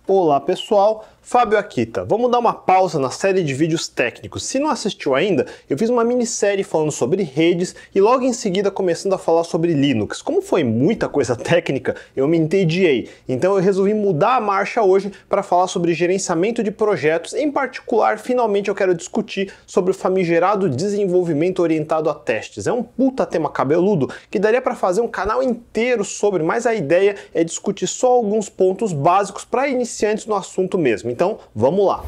Olá pessoal, Fábio Akita. Vamos dar uma pausa na série de vídeos técnicos. Se não assistiu ainda, eu fiz uma minissérie falando sobre redes e logo em seguida começando a falar sobre Linux. Como foi muita coisa técnica, eu me entediei. Então eu resolvi mudar a marcha hoje para falar sobre gerenciamento de projetos. Em particular, finalmente eu quero discutir sobre o famigerado desenvolvimento orientado a testes. É um puta tema cabeludo que daria para fazer um canal inteiro sobre, mas a ideia é discutir só alguns pontos básicos para iniciantes no assunto mesmo. Então, vamos lá!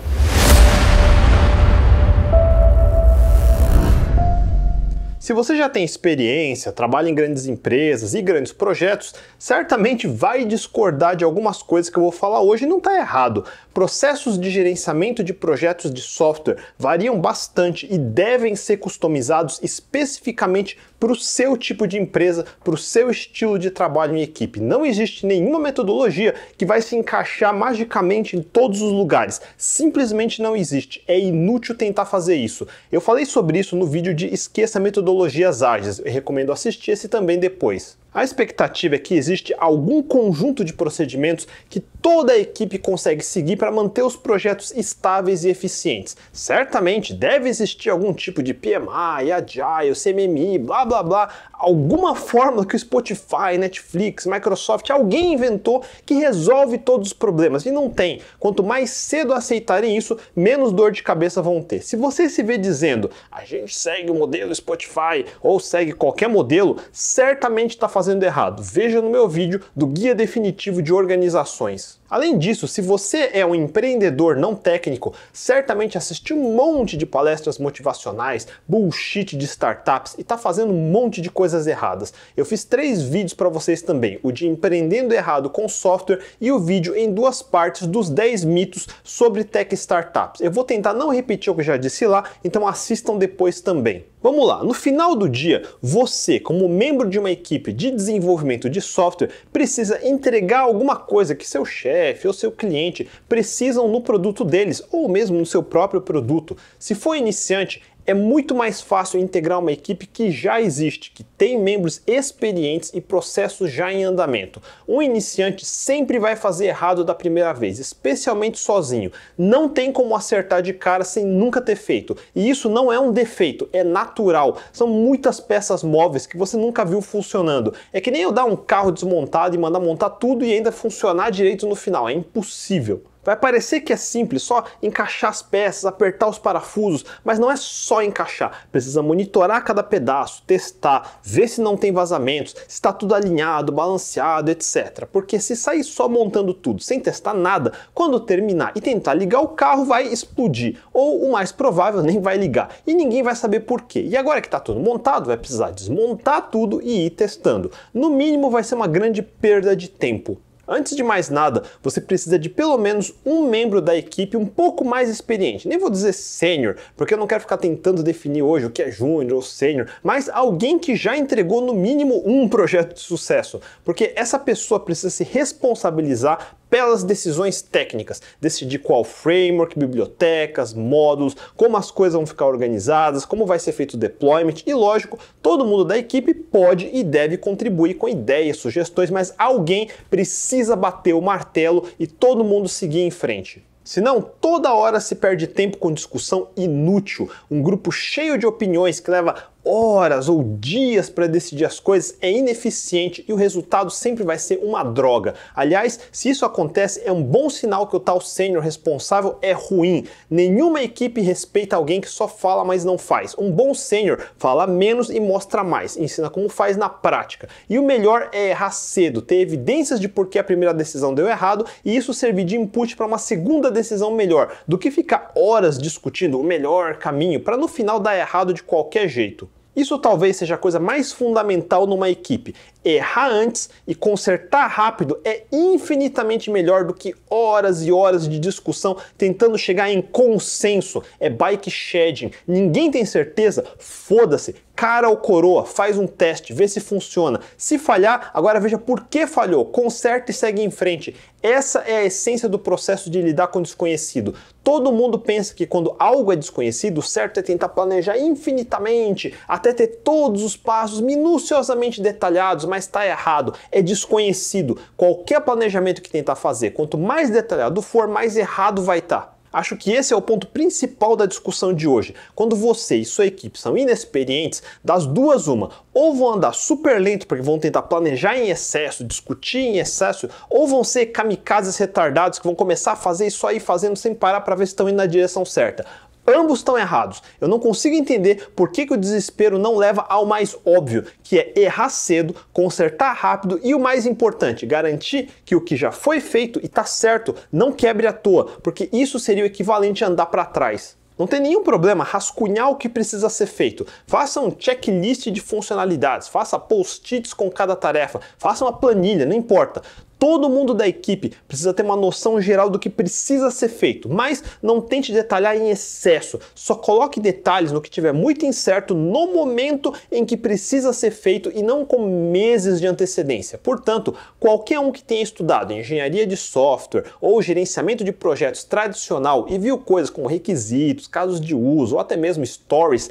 Se você já tem experiência, trabalha em grandes empresas e grandes projetos, certamente vai discordar de algumas coisas que eu vou falar hoje e não está errado. Processos de gerenciamento de projetos de software variam bastante e devem ser customizados especificamente para o seu tipo de empresa, para o seu estilo de trabalho em equipe. Não existe nenhuma metodologia que vai se encaixar magicamente em todos os lugares. Simplesmente não existe. É inútil tentar fazer isso. Eu falei sobre isso no vídeo de Esqueça Metodologias Ágeis. Eu recomendo assistir esse também depois. A expectativa é que existe algum conjunto de procedimentos que toda a equipe consegue seguir para manter os projetos estáveis e eficientes. Certamente deve existir algum tipo de PMI, Agile, CMMI, blá blá blá, alguma fórmula que o Spotify, Netflix, Microsoft, alguém inventou que resolve todos os problemas, e não tem. Quanto mais cedo aceitarem isso, menos dor de cabeça vão ter. Se você se vê dizendo, a gente segue o modelo Spotify ou segue qualquer modelo, certamente está fazendo errado. Veja no meu vídeo do Guia Definitivo de Organizações. Além disso, se você é um empreendedor não técnico, certamente assistiu um monte de palestras motivacionais, bullshit de startups e está fazendo um monte de coisas erradas. Eu fiz 3 vídeos para vocês também, o de Empreendendo Errado com Software e o vídeo em 2 partes dos 10 mitos sobre tech startups. Eu vou tentar não repetir o que eu já disse lá, então assistam depois também. Vamos lá, no final do dia, você, como membro de uma equipe de desenvolvimento de software, precisa entregar alguma coisa que seu chefe ou seu cliente precisam no produto deles, ou mesmo no seu próprio produto. Se for iniciante, é muito mais fácil integrar uma equipe que já existe, que tem membros experientes e processos já em andamento. Um iniciante sempre vai fazer errado da primeira vez, especialmente sozinho. Não tem como acertar de cara sem nunca ter feito. E isso não é um defeito, é natural. São muitas peças móveis que você nunca viu funcionando. É que nem eu dar um carro desmontado e mandar montar tudo e ainda funcionar direito no final. É impossível. Vai parecer que é simples, só encaixar as peças, apertar os parafusos, mas não é só encaixar. Precisa monitorar cada pedaço, testar, ver se não tem vazamentos, se está tudo alinhado, balanceado, etc. Porque se sair só montando tudo, sem testar nada, quando terminar e tentar ligar o carro, vai explodir. Ou o mais provável, nem vai ligar. E ninguém vai saber por quê. E agora que está tudo montado, vai precisar desmontar tudo e ir testando. No mínimo, vai ser uma grande perda de tempo. Antes de mais nada, você precisa de pelo menos um membro da equipe um pouco mais experiente. Nem vou dizer sênior, porque eu não quero ficar tentando definir hoje o que é júnior ou sênior, mas alguém que já entregou no mínimo um projeto de sucesso, porque essa pessoa precisa se responsabilizar pelas decisões técnicas, decidir qual framework, bibliotecas, módulos, como as coisas vão ficar organizadas, como vai ser feito o deployment e, lógico, todo mundo da equipe pode e deve contribuir com ideias, sugestões, mas alguém precisa bater o martelo e todo mundo seguir em frente. Senão, toda hora se perde tempo com discussão inútil, um grupo cheio de opiniões que leva horas ou dias para decidir as coisas é ineficiente e o resultado sempre vai ser uma droga. Aliás, se isso acontece, é um bom sinal que o tal sênior responsável é ruim. Nenhuma equipe respeita alguém que só fala, mas não faz. Um bom sênior fala menos e mostra mais, ensina como faz na prática. E o melhor é errar cedo, ter evidências de por que a primeira decisão deu errado e isso servir de input para uma segunda decisão melhor, do que ficar horas discutindo o melhor caminho para no final dar errado de qualquer jeito. Isso talvez seja a coisa mais fundamental numa equipe. Errar antes e consertar rápido é infinitamente melhor do que horas e horas de discussão tentando chegar em consenso. É bike shedding. Ninguém tem certeza? Foda-se. Cara ou coroa, faz um teste, vê se funciona. Se falhar, agora veja por que falhou, conserta e segue em frente. Essa é a essência do processo de lidar com o desconhecido. Todo mundo pensa que quando algo é desconhecido, o certo é tentar planejar infinitamente, até ter todos os passos minuciosamente detalhados, mas está errado, é desconhecido. Qualquer planejamento que tentar fazer, quanto mais detalhado for, mais errado vai estar. Acho que esse é o ponto principal da discussão de hoje. Quando você e sua equipe são inexperientes, das duas uma, ou vão andar super lento porque vão tentar planejar em excesso, discutir em excesso, ou vão ser kamikazes retardados que vão começar a fazer isso aí fazendo sem parar para ver se estão indo na direção certa. Ambos estão errados. Eu não consigo entender por que o desespero não leva ao mais óbvio, que é errar cedo, consertar rápido e o mais importante, garantir que o que já foi feito e está certo não quebre à toa, porque isso seria o equivalente a andar para trás. Não tem nenhum problema rascunhar o que precisa ser feito. Faça um checklist de funcionalidades, faça post-its com cada tarefa, faça uma planilha, não importa. Todo mundo da equipe precisa ter uma noção geral do que precisa ser feito, mas não tente detalhar em excesso. Só coloque detalhes no que tiver muito incerto no momento em que precisa ser feito e não com meses de antecedência. Portanto, qualquer um que tenha estudado engenharia de software ou gerenciamento de projetos tradicional e viu coisas como requisitos, casos de uso ou até mesmo stories,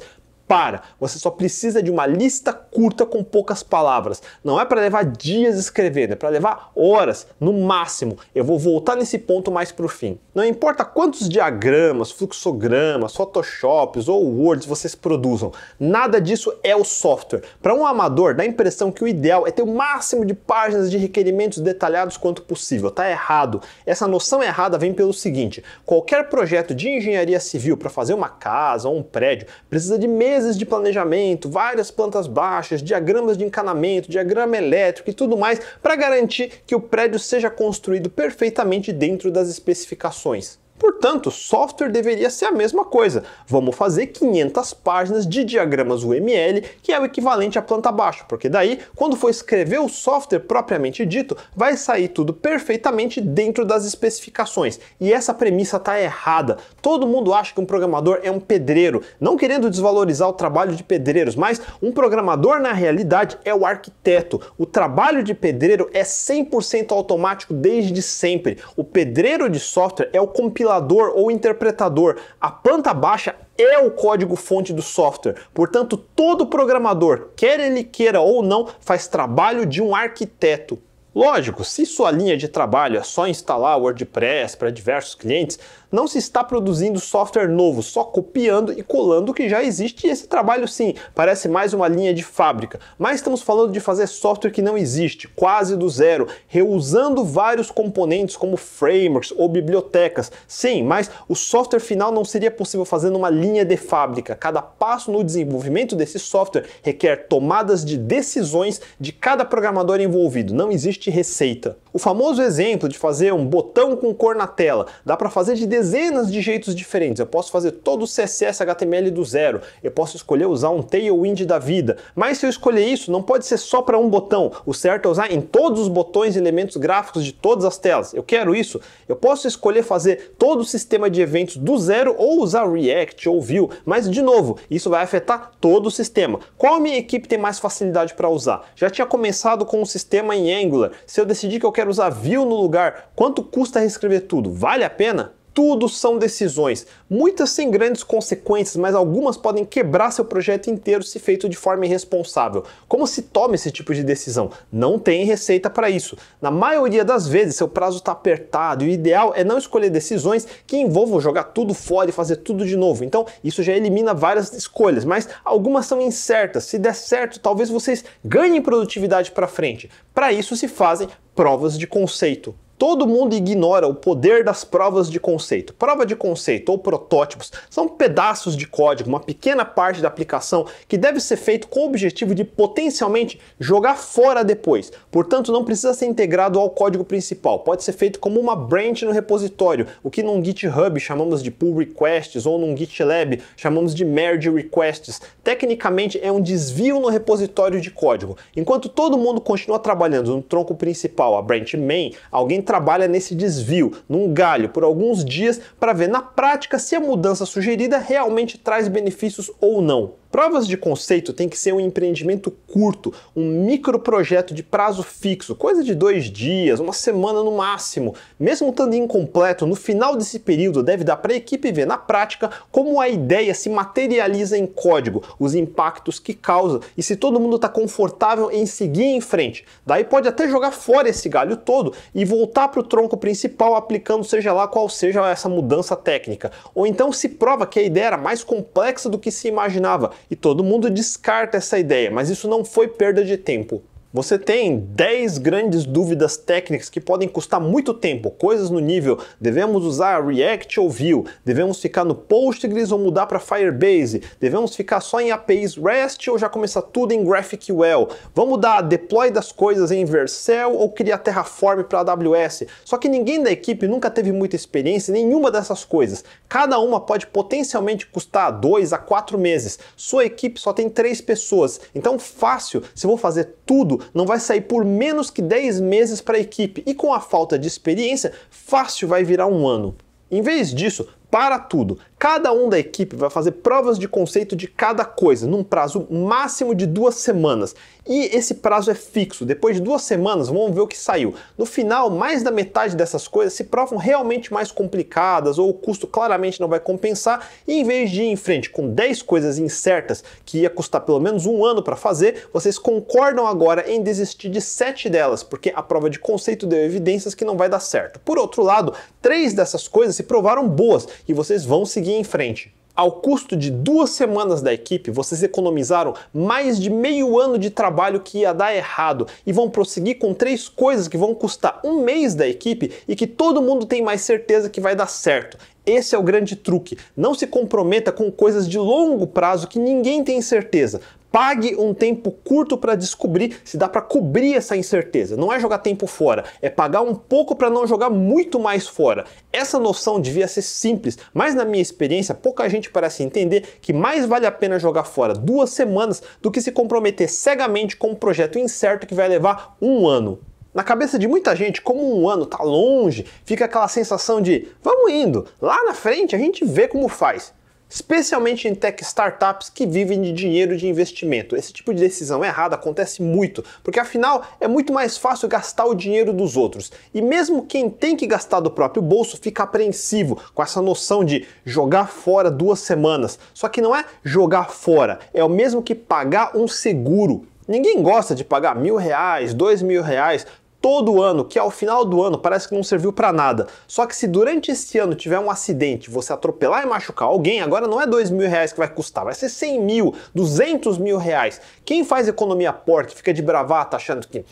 você só precisa de uma lista curta com poucas palavras. Não é para levar dias escrevendo, é para levar horas, no máximo. Eu vou voltar nesse ponto mais para o fim. Não importa quantos diagramas, fluxogramas, photoshops ou words vocês produzam, nada disso é o software. Para um amador, dá a impressão que o ideal é ter o máximo de páginas de requerimentos detalhados quanto possível. Tá errado. Essa noção errada vem pelo seguinte: qualquer projeto de engenharia civil para fazer uma casa ou um prédio precisa de meses de planejamento, várias plantas baixas, diagramas de encanamento, diagrama elétrico e tudo mais para garantir que o prédio seja construído perfeitamente dentro das especificações. Portanto, software deveria ser a mesma coisa. Vamos fazer 500 páginas de diagramas UML, que é o equivalente à planta baixa, porque daí, quando for escrever o software propriamente dito, vai sair tudo perfeitamente dentro das especificações. E essa premissa está errada. Todo mundo acha que um programador é um pedreiro, não querendo desvalorizar o trabalho de pedreiros, mas um programador na realidade é o arquiteto. O trabalho de pedreiro é 100% automático desde sempre. O pedreiro de software é o compilador ou interpretador. A planta baixa é o código-fonte do software. Portanto, todo programador, quer ele queira ou não, faz trabalho de um arquiteto. Lógico, se sua linha de trabalho é só instalar WordPress para diversos clientes, não se está produzindo software novo, só copiando e colando o que já existe, e esse trabalho sim, parece mais uma linha de fábrica. Mas estamos falando de fazer software que não existe, quase do zero, reusando vários componentes como frameworks ou bibliotecas. Sim, mas o software final não seria possível fazer numa linha de fábrica. Cada passo no desenvolvimento desse software requer tomadas de decisões de cada programador envolvido. Não existe receita. O famoso exemplo de fazer um botão com cor na tela, dá para fazer de dezenas de jeitos diferentes. Eu posso fazer todo o CSS HTML do zero, eu posso escolher usar um Tailwind da vida, mas se eu escolher isso, não pode ser só para um botão. O certo é usar em todos os botões e elementos gráficos de todas as telas. Eu quero isso. Eu posso escolher fazer todo o sistema de eventos do zero ou usar React ou Vue, mas de novo, isso vai afetar todo o sistema. Qual a minha equipe tem mais facilidade para usar? Já tinha começado com um sistema em Angular. Se eu decidir que eu quero usar Vue no lugar, quanto custa reescrever tudo? Vale a pena? Tudo são decisões, muitas sem grandes consequências, mas algumas podem quebrar seu projeto inteiro se feito de forma irresponsável. Como se toma esse tipo de decisão? Não tem receita para isso. Na maioria das vezes, seu prazo está apertado e o ideal é não escolher decisões que envolvam jogar tudo fora e fazer tudo de novo. Então, isso já elimina várias escolhas, mas algumas são incertas. Se der certo, talvez vocês ganhem produtividade para frente. Para isso se fazem provas de conceito. Todo mundo ignora o poder das provas de conceito. Prova de conceito ou protótipos são pedaços de código, uma pequena parte da aplicação que deve ser feito com o objetivo de potencialmente jogar fora depois. Portanto, não precisa ser integrado ao código principal. Pode ser feito como uma branch no repositório, o que num GitHub chamamos de pull requests ou num GitLab chamamos de merge requests. Tecnicamente é um desvio no repositório de código. Enquanto todo mundo continua trabalhando no tronco principal, a branch main, alguém trabalha nesse desvio, num galho, por alguns dias para ver na prática se a mudança sugerida realmente traz benefícios ou não. Provas de conceito tem que ser um empreendimento curto, um microprojeto de prazo fixo, coisa de 2 dias, uma semana no máximo. Mesmo estando incompleto, no final desse período deve dar para a equipe ver na prática como a ideia se materializa em código, os impactos que causa e se todo mundo está confortável em seguir em frente. Daí pode até jogar fora esse galho todo e voltar para o tronco principal aplicando seja lá qual seja essa mudança técnica. Ou então se prova que a ideia era mais complexa do que se imaginava e todo mundo descarta essa ideia, mas isso não foi perda de tempo. Você tem 10 grandes dúvidas técnicas que podem custar muito tempo, coisas no nível devemos usar React ou Vue, devemos ficar no Postgres ou mudar para Firebase, devemos ficar só em APIs REST ou já começar tudo em GraphQL, vamos dar deploy das coisas em Vercel ou criar Terraform para AWS. Só que ninguém da equipe nunca teve muita experiência em nenhuma dessas coisas. Cada uma pode potencialmente custar 2 a 4 meses. Sua equipe só tem 3 pessoas, então fácil, se eu vou fazer tudo, não vai sair por menos que 10 meses para a equipe e com a falta de experiência, fácil vai virar um ano. Em vez disso, para tudo. Cada um da equipe vai fazer provas de conceito de cada coisa, num prazo máximo de 2 semanas. E esse prazo é fixo. Depois de 2 semanas, vamos ver o que saiu. No final, mais da metade dessas coisas se provam realmente mais complicadas ou o custo claramente não vai compensar. E em vez de ir em frente com 10 coisas incertas que ia custar pelo menos um ano para fazer, vocês concordam agora em desistir de 7 delas, porque a prova de conceito deu evidências que não vai dar certo. Por outro lado, 3 dessas coisas se provaram boas e vocês vão seguir em frente. Ao custo de 2 semanas da equipe, vocês economizaram mais de meio ano de trabalho que ia dar errado e vão prosseguir com 3 coisas que vão custar 1 mês da equipe e que todo mundo tem mais certeza que vai dar certo. Esse é o grande truque. Não se comprometa com coisas de longo prazo que ninguém tem certeza. Pague um tempo curto para descobrir se dá para cobrir essa incerteza. Não é jogar tempo fora, é pagar um pouco para não jogar muito mais fora. Essa noção devia ser simples, mas na minha experiência pouca gente parece entender que mais vale a pena jogar fora 2 semanas do que se comprometer cegamente com um projeto incerto que vai levar 1 ano. Na cabeça de muita gente, como 1 ano está longe, fica aquela sensação de vamos indo, lá na frente a gente vê como faz. Especialmente em tech startups que vivem de dinheiro de investimento. Esse tipo de decisão errada acontece muito, porque afinal é muito mais fácil gastar o dinheiro dos outros. E mesmo quem tem que gastar do próprio bolso fica apreensivo com essa noção de jogar fora 2 semanas. Só que não é jogar fora, é o mesmo que pagar um seguro. Ninguém gosta de pagar R$1.000, R$2.000 todo ano, que ao final do ano parece que não serviu para nada. Só que se durante esse ano tiver um acidente, você atropelar e machucar alguém, agora não é R$2.000 que vai custar, vai ser 100 mil, 200 mil reais. Quem faz economia porca fica de bravata achando que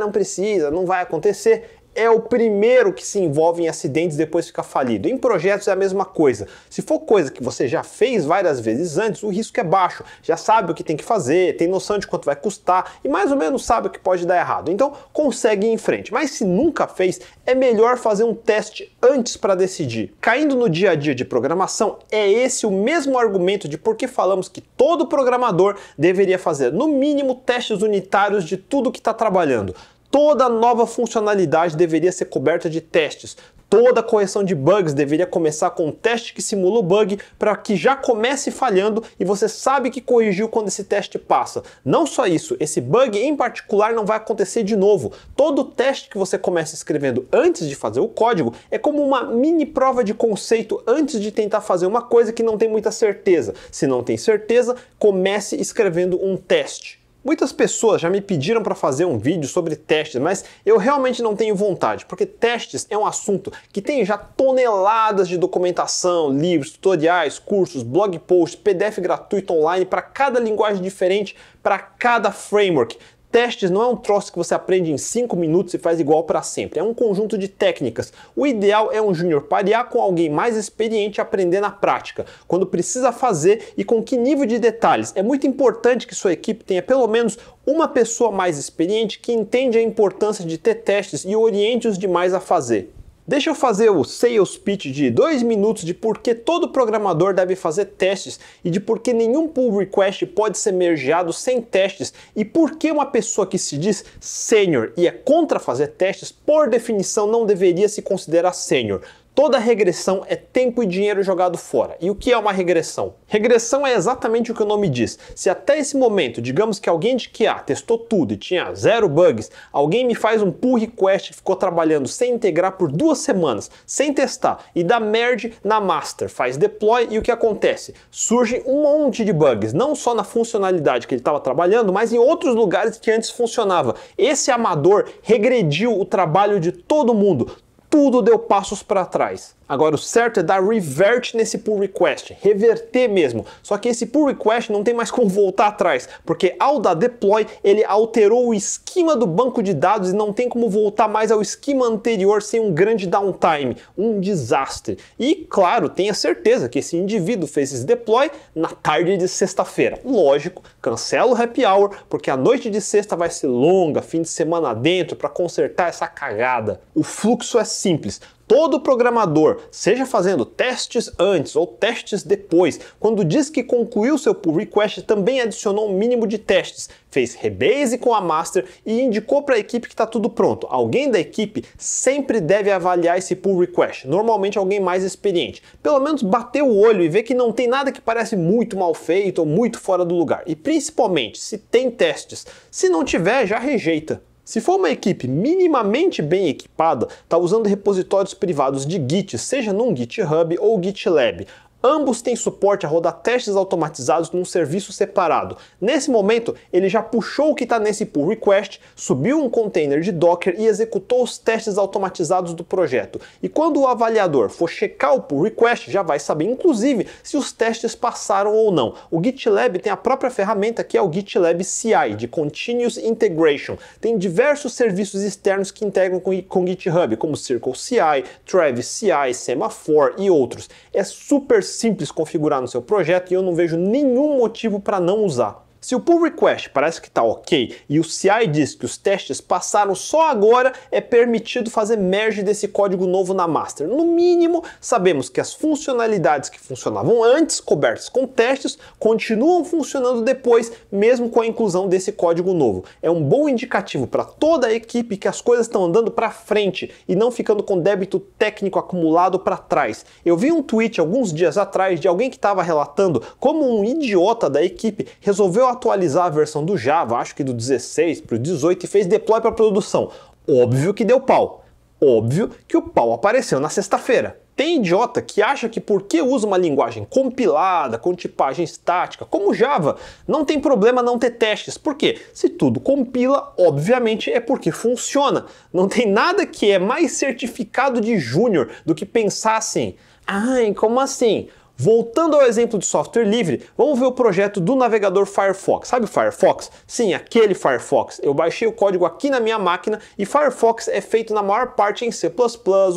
não precisa, não vai acontecer, é o primeiro que se envolve em acidentes e depois fica falido. Em projetos é a mesma coisa. Se for coisa que você já fez várias vezes antes, o risco é baixo. Já sabe o que tem que fazer, tem noção de quanto vai custar e mais ou menos sabe o que pode dar errado. Então consegue ir em frente. Mas se nunca fez, é melhor fazer um teste antes para decidir. Caindo no dia a dia de programação, é esse o mesmo argumento de por que falamos que todo programador deveria fazer no mínimo testes unitários de tudo que está trabalhando. Toda nova funcionalidade deveria ser coberta de testes. Toda correção de bugs deveria começar com um teste que simula o bug para que já comece falhando e você sabe que corrigiu quando esse teste passa. Não só isso, esse bug em particular não vai acontecer de novo. Todo teste que você começa escrevendo antes de fazer o código é como uma mini prova de conceito antes de tentar fazer uma coisa que não tem muita certeza. Se não tem certeza, comece escrevendo um teste. Muitas pessoas já me pediram para fazer um vídeo sobre testes, mas eu realmente não tenho vontade, porque testes é um assunto que tem já toneladas de documentação, livros, tutoriais, cursos, blog posts, PDF gratuito online para cada linguagem diferente, para cada framework. Testes não é um troço que você aprende em 5 minutos e faz igual para sempre, é um conjunto de técnicas. O ideal é um júnior parear com alguém mais experiente e aprender na prática, quando precisa fazer e com que nível de detalhes. É muito importante que sua equipe tenha pelo menos uma pessoa mais experiente que entende a importância de ter testes e oriente os demais a fazer. Deixa eu fazer o sales pitch de 2 minutos de por que todo programador deve fazer testes e de por que nenhum pull request pode ser mergeado sem testes e por que uma pessoa que se diz sênior e é contra fazer testes, por definição não deveria se considerar sênior. Toda regressão é tempo e dinheiro jogado fora. E o que é uma regressão? Regressão é exatamente o que o nome diz. Se até esse momento, digamos que alguém de QA testou tudo e tinha 0 bugs, alguém me faz um pull request e ficou trabalhando sem integrar por 2 semanas, sem testar, e dá merge na master, faz deploy e o que acontece? Surge um monte de bugs, não só na funcionalidade que ele estava trabalhando, mas em outros lugares que antes funcionava. Esse amador regrediu o trabalho de todo mundo. Tudo deu passos para trás. Agora o certo é dar revert nesse pull request, reverter mesmo. Só que esse pull request não tem mais como voltar atrás, porque ao dar deploy ele alterou o esquema do banco de dados e não tem como voltar mais ao esquema anterior sem um grande downtime, um desastre. E claro, tenha certeza que esse indivíduo fez esse deploy na tarde de sexta-feira. Lógico, cancela o happy hour, porque a noite de sexta vai ser longa, fim de semana dentro, para consertar essa cagada. O fluxo é simples. Todo programador, seja fazendo testes antes ou testes depois, quando diz que concluiu seu pull request, também adicionou um mínimo de testes, fez rebase com a master e indicou para a equipe que está tudo pronto. Alguém da equipe sempre deve avaliar esse pull request, normalmente alguém mais experiente. Pelo menos bater o olho e ver que não tem nada que parece muito mal feito ou muito fora do lugar. E principalmente, se tem testes. Se não tiver, já rejeita. Se for uma equipe minimamente bem equipada, está usando repositórios privados de Git, seja num GitHub ou GitLab. Ambos têm suporte a rodar testes automatizados num serviço separado. Nesse momento, ele já puxou o que está nesse pull request, subiu um container de Docker e executou os testes automatizados do projeto. E quando o avaliador for checar o pull request, já vai saber, inclusive, se os testes passaram ou não. O GitLab tem a própria ferramenta que é o GitLab CI, de Continuous Integration. Tem diversos serviços externos que integram com GitHub, como Circle CI, Travis CI, Semaphore e outros. É super simples configurar no seu projeto e eu não vejo nenhum motivo para não usar. Se o pull request parece que está ok e o CI diz que os testes passaram só agora, é permitido fazer merge desse código novo na master. No mínimo, sabemos que as funcionalidades que funcionavam antes, cobertas com testes, continuam funcionando depois, mesmo com a inclusão desse código novo. É um bom indicativo para toda a equipe que as coisas estão andando para frente e não ficando com débito técnico acumulado para trás. Eu vi um tweet alguns dias atrás de alguém que estava relatando como um idiota da equipe resolveu atualizar a versão do Java, acho que do 16 para o 18 e fez deploy para produção. Óbvio que deu pau. Óbvio que o pau apareceu na sexta-feira. Tem idiota que acha que porque usa uma linguagem compilada, com tipagem estática, como Java, não tem problema não ter testes. Por quê? Se tudo compila, obviamente é porque funciona. Não tem nada que é mais certificado de júnior do que pensar assim, ai, como assim? Voltando ao exemplo de software livre, vamos ver o projeto do navegador Firefox. Sabe o Firefox? Sim, aquele Firefox. Eu baixei o código aqui na minha máquina e Firefox é feito na maior parte em C++,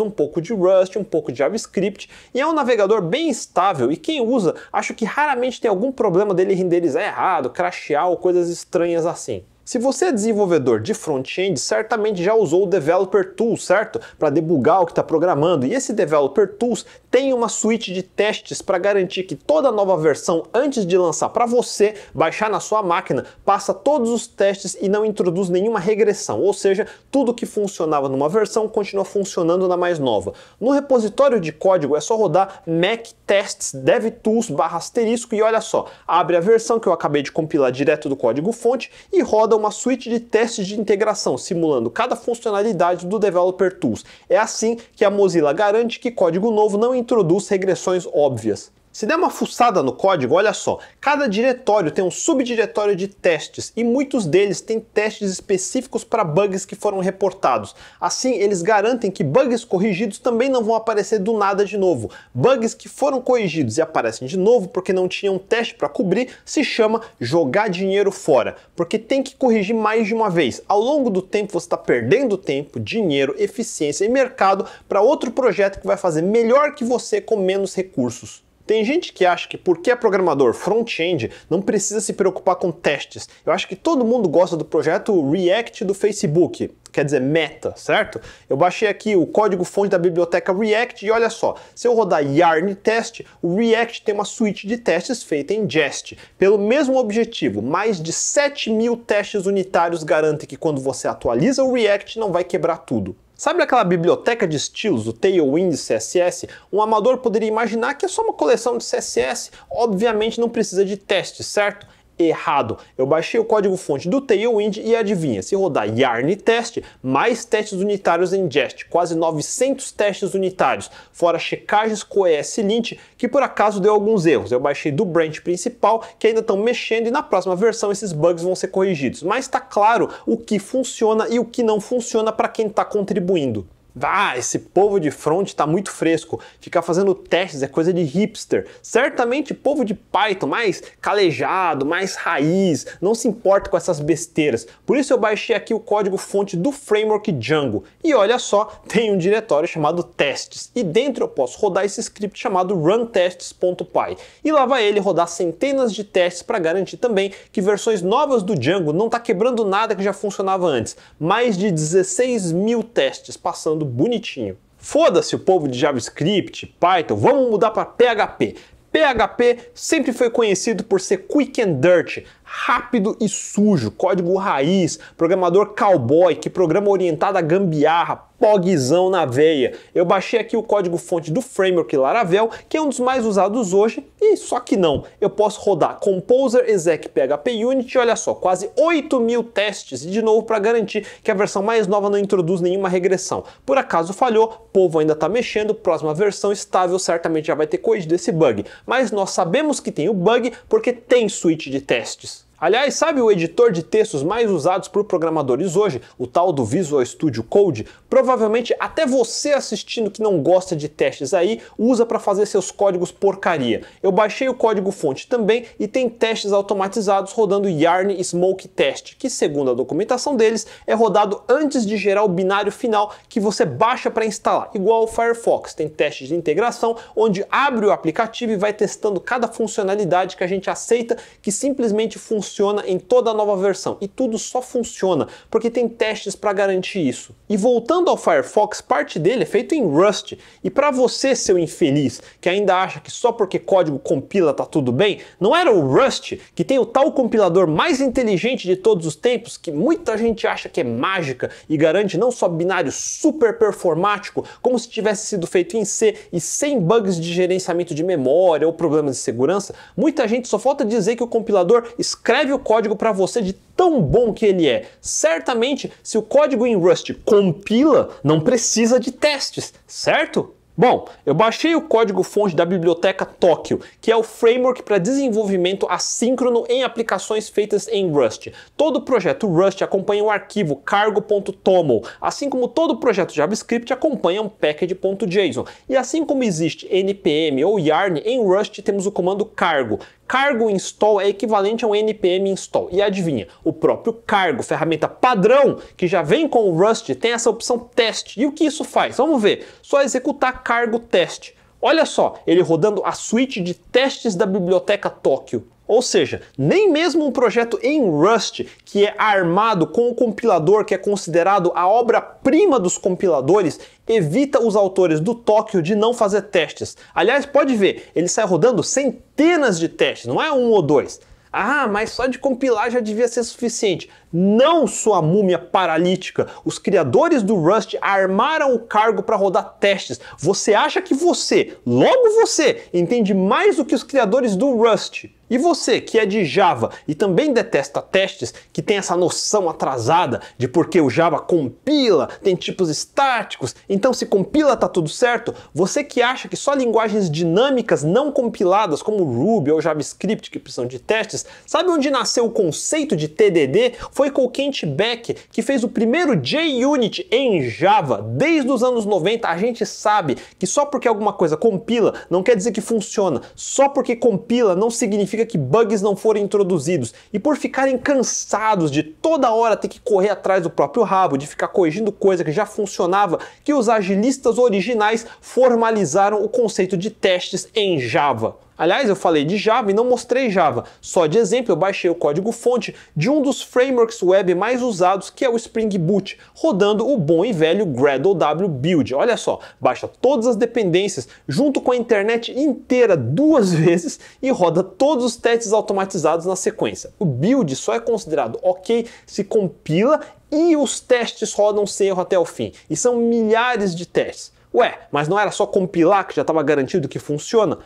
um pouco de Rust, um pouco de JavaScript e é um navegador bem estável e quem usa, acho que raramente tem algum problema dele renderizar errado, crashear ou coisas estranhas assim. Se você é desenvolvedor de front-end, certamente já usou o Developer Tools, certo? Para debugar o que está programando. E esse Developer Tools tem uma suíte de testes para garantir que toda nova versão, antes de lançar para você, baixar na sua máquina, passa todos os testes e não introduz nenhuma regressão. Ou seja, tudo que funcionava numa versão continua funcionando na mais nova. No repositório de código é só rodar Mac Tests DevTools /* e olha só, abre a versão que eu acabei de compilar direto do código-fonte e roda uma suíte de testes de integração, simulando cada funcionalidade do Developer Tools. É assim que a Mozilla garante que código novo não introduz regressões óbvias. Se der uma fuçada no código, olha só, cada diretório tem um subdiretório de testes e muitos deles têm testes específicos para bugs que foram reportados. Assim, eles garantem que bugs corrigidos também não vão aparecer do nada de novo. Bugs que foram corrigidos e aparecem de novo porque não tinham teste para cobrir se chama jogar dinheiro fora, porque tem que corrigir mais de uma vez. Ao longo do tempo você está perdendo tempo, dinheiro, eficiência e mercado para outro projeto que vai fazer melhor que você com menos recursos. Tem gente que acha que porque é programador front-end não precisa se preocupar com testes. Eu acho que todo mundo gosta do projeto React do Facebook, quer dizer Meta, certo? Eu baixei aqui o código-fonte da biblioteca React e olha só, se eu rodar yarn test, o React tem uma suíte de testes feita em Jest. Pelo mesmo objetivo, mais de 7.000 testes unitários garantem que quando você atualiza o React não vai quebrar tudo. Sabe aquela biblioteca de estilos, o Tailwind CSS? Um amador poderia imaginar que é só uma coleção de CSS, obviamente não precisa de testes, certo? Errado. Eu baixei o código-fonte do Tailwind e adivinha, se rodar yarn test, mais testes unitários em Jest, quase 900 testes unitários, fora checagens com ESLint, que por acaso deu alguns erros. Eu baixei do branch principal, que ainda estão mexendo e na próxima versão esses bugs vão ser corrigidos. Mas está claro o que funciona e o que não funciona para quem está contribuindo. Esse povo de front tá muito fresco, ficar fazendo testes é coisa de hipster. Certamente povo de Python mais calejado, mais raiz, não se importa com essas besteiras. Por isso eu baixei aqui o código-fonte do framework Django. E olha só, tem um diretório chamado testes. E dentro eu posso rodar esse script chamado runtests.py. E lá vai ele rodar centenas de testes para garantir também que versões novas do Django não tá quebrando nada que já funcionava antes. Mais de 16 mil testes passando bonitinho. Foda-se o povo de JavaScript, Python, vamos mudar para PHP. PHP sempre foi conhecido por ser quick and dirty, rápido e sujo, código raiz, programador cowboy, que programa orientado a gambiarra, pogzão na veia. Eu baixei aqui o código-fonte do framework Laravel, que é um dos mais usados hoje, e só que não. Eu posso rodar Composer exec PHP Unit, olha só, quase 8.000 testes, e de novo para garantir que a versão mais nova não introduz nenhuma regressão. Por acaso falhou, povo ainda está mexendo, próxima versão estável certamente já vai ter corrigido esse bug. Mas nós sabemos que tem o bug porque tem suíte de testes. Aliás, sabe o editor de textos mais usados por programadores hoje, o tal do Visual Studio Code? Provavelmente até você assistindo que não gosta de testes aí, usa para fazer seus códigos porcaria. Eu baixei o código-fonte também e tem testes automatizados rodando Yarn Smoke Test, que segundo a documentação deles, é rodado antes de gerar o binário final que você baixa para instalar, igual o Firefox. Tem testes de integração, onde abre o aplicativo e vai testando cada funcionalidade que a gente aceita, que simplesmente funciona em toda a nova versão. E tudo só funciona porque tem testes para garantir isso. E voltando ao Firefox, parte dele é feito em Rust. E para você, seu infeliz, que ainda acha que só porque código compila tá tudo bem, não era o Rust que tem o tal compilador mais inteligente de todos os tempos, que muita gente acha que é mágica e garante não só binário super performático, como se tivesse sido feito em C e sem bugs de gerenciamento de memória ou problemas de segurança? Muita gente só falta dizer que o compilador escreve o código para você de tão bom que ele é. Certamente, se o código em Rust compila, não precisa de testes, certo? Bom, eu baixei o código-fonte da biblioteca Tokio, que é o framework para desenvolvimento assíncrono em aplicações feitas em Rust. Todo projeto Rust acompanha um arquivo cargo.toml, assim como todo projeto JavaScript acompanha um package.json. E assim como existe npm ou yarn, em Rust temos o comando cargo. Cargo install é equivalente a um npm install. E adivinha, o próprio cargo, ferramenta padrão que já vem com o Rust, tem essa opção teste. E o que isso faz? Vamos ver. Só executar cargo teste. Olha só, ele rodando a suíte de testes da biblioteca Tokio. Ou seja, nem mesmo um projeto em Rust, que é armado com o compilador que é considerado a obra-prima dos compiladores, evita os autores do Tokio de não fazer testes. Aliás, pode ver, ele sai rodando centenas de testes, não é um ou dois. Ah, mas só de compilar já devia ser suficiente. Não, sua múmia paralítica. Os criadores do Rust armaram o cargo para rodar testes. Você acha que você, logo você, entende mais do que os criadores do Rust? E você, que é de Java e também detesta testes, que tem essa noção atrasada de porque o Java compila, tem tipos estáticos, então se compila tá tudo certo? Você que acha que só linguagens dinâmicas não compiladas, como Ruby ou JavaScript, que precisam de testes, sabe onde nasceu o conceito de TDD? Foi com o Kent Beck, que fez o primeiro JUnit em Java. Desde os anos 90 a gente sabe que só porque alguma coisa compila não quer dizer que funciona. Só porque compila não significa que bugs não foram introduzidos. E por ficarem cansados de toda hora ter que correr atrás do próprio rabo, de ficar corrigindo coisa que já funcionava, que os agilistas originais formalizaram o conceito de testes em Java. Aliás, eu falei de Java e não mostrei Java. Só de exemplo, eu baixei o código-fonte de um dos frameworks web mais usados, que é o Spring Boot, rodando o bom e velho Gradle W Build. Olha só, baixa todas as dependências junto com a internet inteira 2 vezes e roda todos os testes automatizados na sequência. O build só é considerado ok se compila e os testes rodam sem erro até o fim. E são milhares de testes. Ué, mas não era só compilar que já estava garantido que funciona?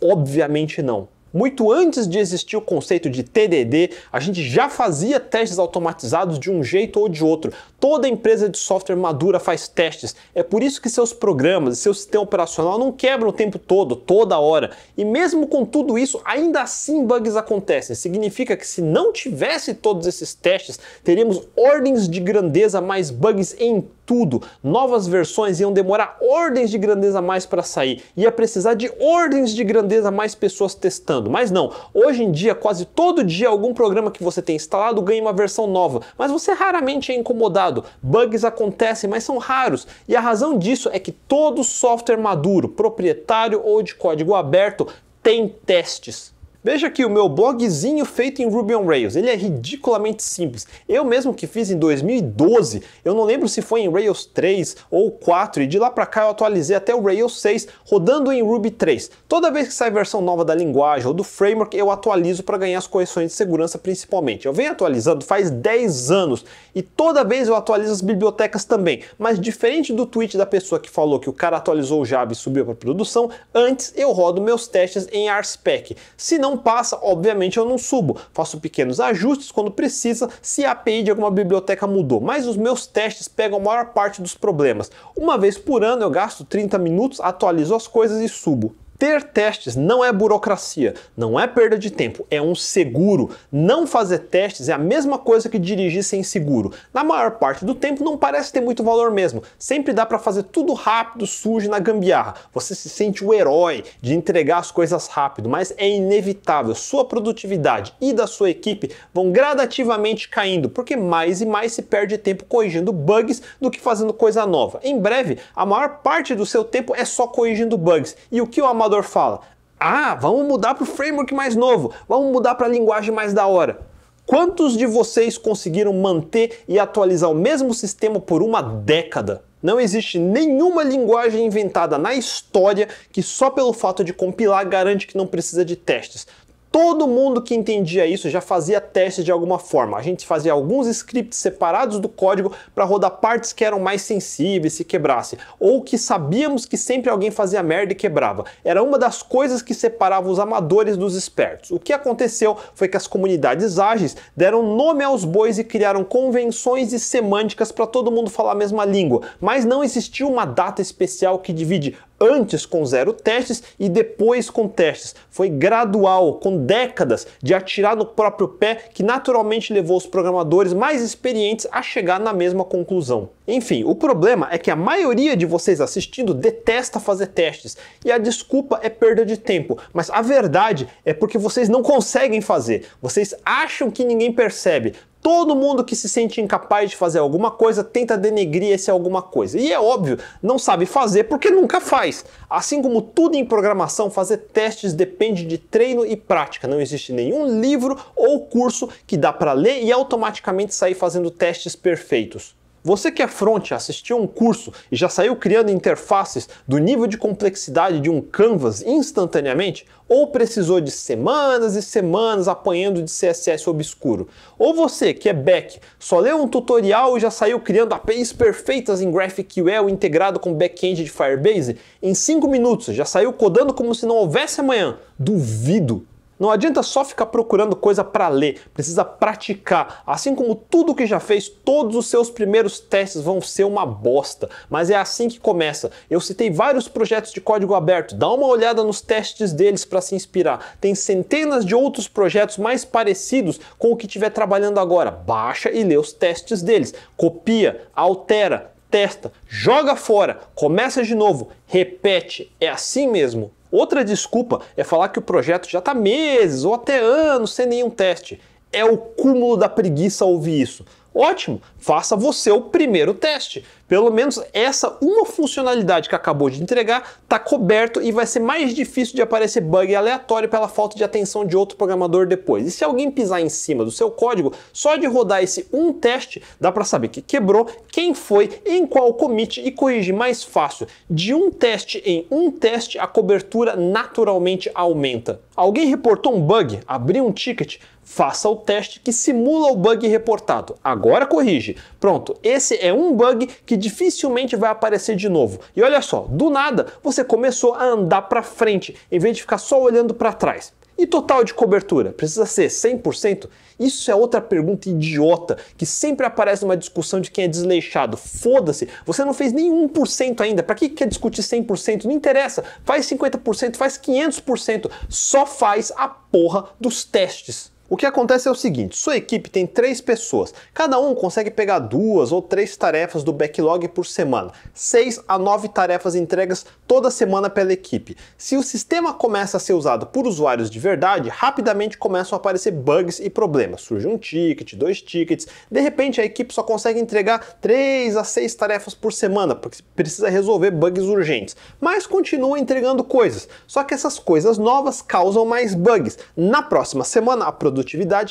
Obviamente não. Muito antes de existir o conceito de TDD, a gente já fazia testes automatizados de um jeito ou de outro. Toda empresa de software madura faz testes. É por isso que seus programas e seu sistema operacional não quebram o tempo todo, toda hora. E mesmo com tudo isso, ainda assim bugs acontecem. Significa que se não tivesse todos esses testes, teríamos ordens de grandeza mais bugs em tudo. Novas versões iam demorar ordens de grandeza a mais para sair. Ia precisar de ordens de grandeza a mais pessoas testando. Mas não, hoje em dia, quase todo dia, algum programa que você tem instalado ganha uma versão nova. Mas você raramente é incomodado. Bugs acontecem, mas são raros. E a razão disso é que todo software maduro, proprietário ou de código aberto, tem testes. Veja aqui o meu blogzinho feito em Ruby on Rails. Ele é ridiculamente simples. Eu mesmo que fiz em 2012, eu não lembro se foi em Rails 3 ou 4, e de lá para cá eu atualizei até o Rails 6, rodando em Ruby 3. Toda vez que sai versão nova da linguagem ou do framework, eu atualizo para ganhar as correções de segurança principalmente. Eu venho atualizando faz 10 anos e toda vez eu atualizo as bibliotecas também. Mas diferente do tweet da pessoa que falou que o cara atualizou o Java e subiu para produção, antes eu rodo meus testes em RSpec. Se não passa, obviamente eu não subo. Faço pequenos ajustes quando precisa, se a API de alguma biblioteca mudou. Mas os meus testes pegam a maior parte dos problemas. Uma vez por ano eu gasto 30 minutos, atualizo as coisas e subo. Ter testes não é burocracia, não é perda de tempo, é um seguro. Não fazer testes é a mesma coisa que dirigir sem seguro. Na maior parte do tempo não parece ter muito valor mesmo. Sempre dá para fazer tudo rápido, sujo na gambiarra. Você se sente o herói de entregar as coisas rápido, mas é inevitável. Sua produtividade e da sua equipe vão gradativamente caindo, porque mais e mais se perde tempo corrigindo bugs do que fazendo coisa nova. Em breve, a maior parte do seu tempo é só corrigindo bugs. E o que o amador fala? Ah, vamos mudar para o framework mais novo, vamos mudar para a linguagem mais da hora. Quantos de vocês conseguiram manter e atualizar o mesmo sistema por uma década? Não existe nenhuma linguagem inventada na história que só pelo fato de compilar garante que não precisa de testes. Todo mundo que entendia isso já fazia testes de alguma forma. A gente fazia alguns scripts separados do código para rodar partes que eram mais sensíveis se quebrasse, ou que sabíamos que sempre alguém fazia merda e quebrava. Era uma das coisas que separava os amadores dos espertos. O que aconteceu foi que as comunidades ágeis deram nome aos bois e criaram convenções e semânticas para todo mundo falar a mesma língua, mas não existiu uma data especial que divide antes com 0 testes e depois com testes. Foi gradual, com décadas de atirar no próprio pé, que naturalmente levou os programadores mais experientes a chegar na mesma conclusão. Enfim, o problema é que a maioria de vocês assistindo detesta fazer testes e a desculpa é perda de tempo, mas a verdade é porque vocês não conseguem fazer. Vocês acham que ninguém percebe. Todo mundo que se sente incapaz de fazer alguma coisa tenta denegrir esse alguma coisa. E é óbvio, não sabe fazer porque nunca faz. Assim como tudo em programação, fazer testes depende de treino e prática. Não existe nenhum livro ou curso que dá para ler e automaticamente sair fazendo testes perfeitos. Você que é front, assistiu um curso e já saiu criando interfaces do nível de complexidade de um Canvas instantaneamente? Ou precisou de semanas e semanas apanhando de CSS obscuro? Ou você que é back, só leu um tutorial e já saiu criando APIs perfeitas em GraphQL integrado com back-end de Firebase? Em 5 minutos já saiu codando como se não houvesse amanhã? Duvido! Não adianta só ficar procurando coisa para ler, precisa praticar. Assim como tudo que já fez, todos os seus primeiros testes vão ser uma bosta. Mas é assim que começa. Eu citei vários projetos de código aberto, dá uma olhada nos testes deles para se inspirar. Tem centenas de outros projetos mais parecidos com o que estiver trabalhando agora. Baixa e lê os testes deles. Copia, altera, testa, joga fora, começa de novo, repete. É assim mesmo. Outra desculpa é falar que o projeto já está meses ou até anos sem nenhum teste. É o cúmulo da preguiça ouvir isso. Ótimo, faça você o primeiro teste. Pelo menos essa uma funcionalidade que acabou de entregar está coberto e vai ser mais difícil de aparecer bug aleatório pela falta de atenção de outro programador depois. E se alguém pisar em cima do seu código, só de rodar esse um teste, dá para saber que quebrou, quem foi, em qual commit e corrigir mais fácil. De um teste em um teste, a cobertura naturalmente aumenta. Alguém reportou um bug, abriu um ticket, faça o teste que simula o bug reportado. Agora corrige. Pronto, esse é um bug que dificilmente vai aparecer de novo. E olha só, do nada você começou a andar para frente, em vez de ficar só olhando para trás. E total de cobertura? Precisa ser 100%? Isso é outra pergunta idiota que sempre aparece numa discussão de quem é desleixado. Foda-se, você não fez nem 1% ainda. Para que quer discutir 100%? Não interessa. Faz 50%, faz 500%. Só faz a porra dos testes. O que acontece é o seguinte, sua equipe tem 3 pessoas, cada um consegue pegar 2 ou 3 tarefas do backlog por semana, 6 a 9 tarefas entregas toda semana pela equipe. Se o sistema começa a ser usado por usuários de verdade, rapidamente começam a aparecer bugs e problemas. Surge um ticket, 2 tickets, de repente a equipe só consegue entregar 3 a 6 tarefas por semana, porque precisa resolver bugs urgentes, mas continua entregando coisas, só que essas coisas novas causam mais bugs. Na próxima semana a produtividade